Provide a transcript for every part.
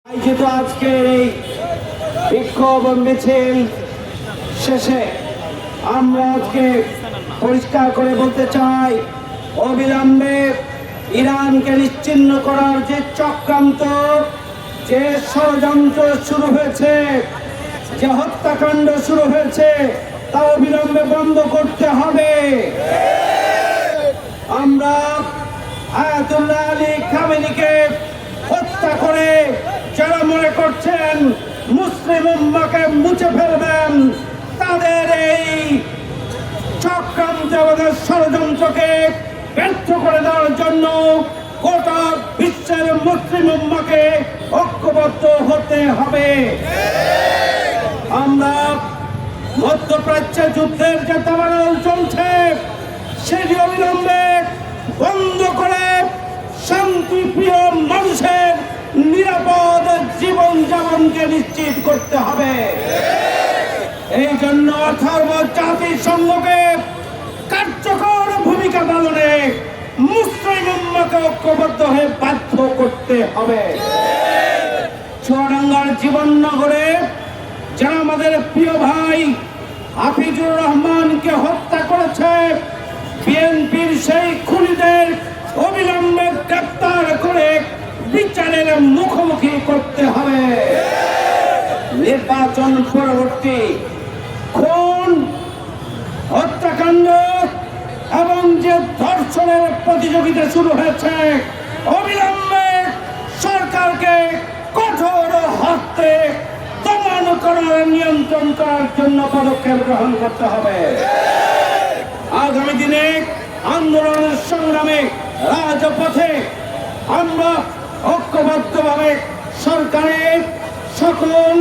আয়োজিত আজকের এই বিক্ষোভ মিছিল শেষে আমরা আজকে পরিষ্কার করে বলতে চাই, অবিলম্বে ইরানকে নিশ্চিহ্ন করার যে চক্রান্ত, যে ষড়যন্ত্র শুরু হয়েছে, যে হত্যাকাণ্ড শুরু হয়েছে, তা অবিলম্বে বন্ধ করতে হবে। আমরা আয়াতুল্লাহ আলী খামেনিকে হত্যা করে যারা মনে করছেন মুসলিম উম্মাহকে মুছে ফেলবেন, তাদের এই চক্রান্ত আমাদের ষড়যন্ত্রকে ব্যর্থ করে দেওয়ার জন্য গোটা বিশ্বের মুসলিম উম্মাহকে ঐক্যবদ্ধ হতে হবে। আমরা মধ্যপ্রাচ্যে যুদ্ধের যে দাবানল চলছে, সেটি অবিলম্বে বন্ধ করে শান্তিপ্রিয় মানুষের নিরাপদ জীবন যাপনকে নিশ্চিত করতে হবে। এই জন্য জাতিসংঘকে কার্যকর ভূমিকা পালনে মুসলিম উম্মাহকে ঐক্যবদ্ধ হয়ে বাধ্য করতে হবে। চুয়াডাঙ্গার জীবননগরে যারা আমাদের প্রিয় ভাই হাফিজুর রহমানকে হত্যা করেছে, বিএনপির সেই খুনিদের অবিলম্বে গ্রেপ্তার করে বিচারের মুখোমুখি করতে হবে। নির্বাচন পরবর্তী খুন, হত্যাকাণ্ড এবং যে ধর্ষণের প্রতিযোগিতা শুরু হয়েছে, অবিলম্বে সরকারকে কঠোর হস্তে দমন করার, নিয়ন্ত্রণ করার জন্য পদক্ষেপ গ্রহণ করতে হবে। আগামী দিনে আন্দোলনের সংগ্রামে রাজপথে আমরা ঐক্যবদ্ধভাবে সরকারের সকল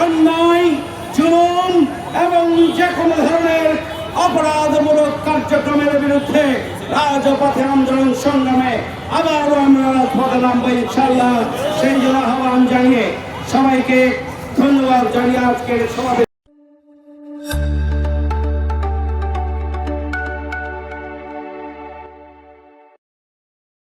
অন্যায়, জুলুম এবং যে কোনো ধরনের অপরাধমূলক কার্যক্রমের বিরুদ্ধে রাজপথে আন্দোলন সংগ্রামে আবারও আমরা রাজপথে নামবো ইনশাআল্লাহ। সেই জন্য আহ্বান জানিয়ে সবাইকে ধন্যবাদ জানিয়ে আজকের সমাবেশ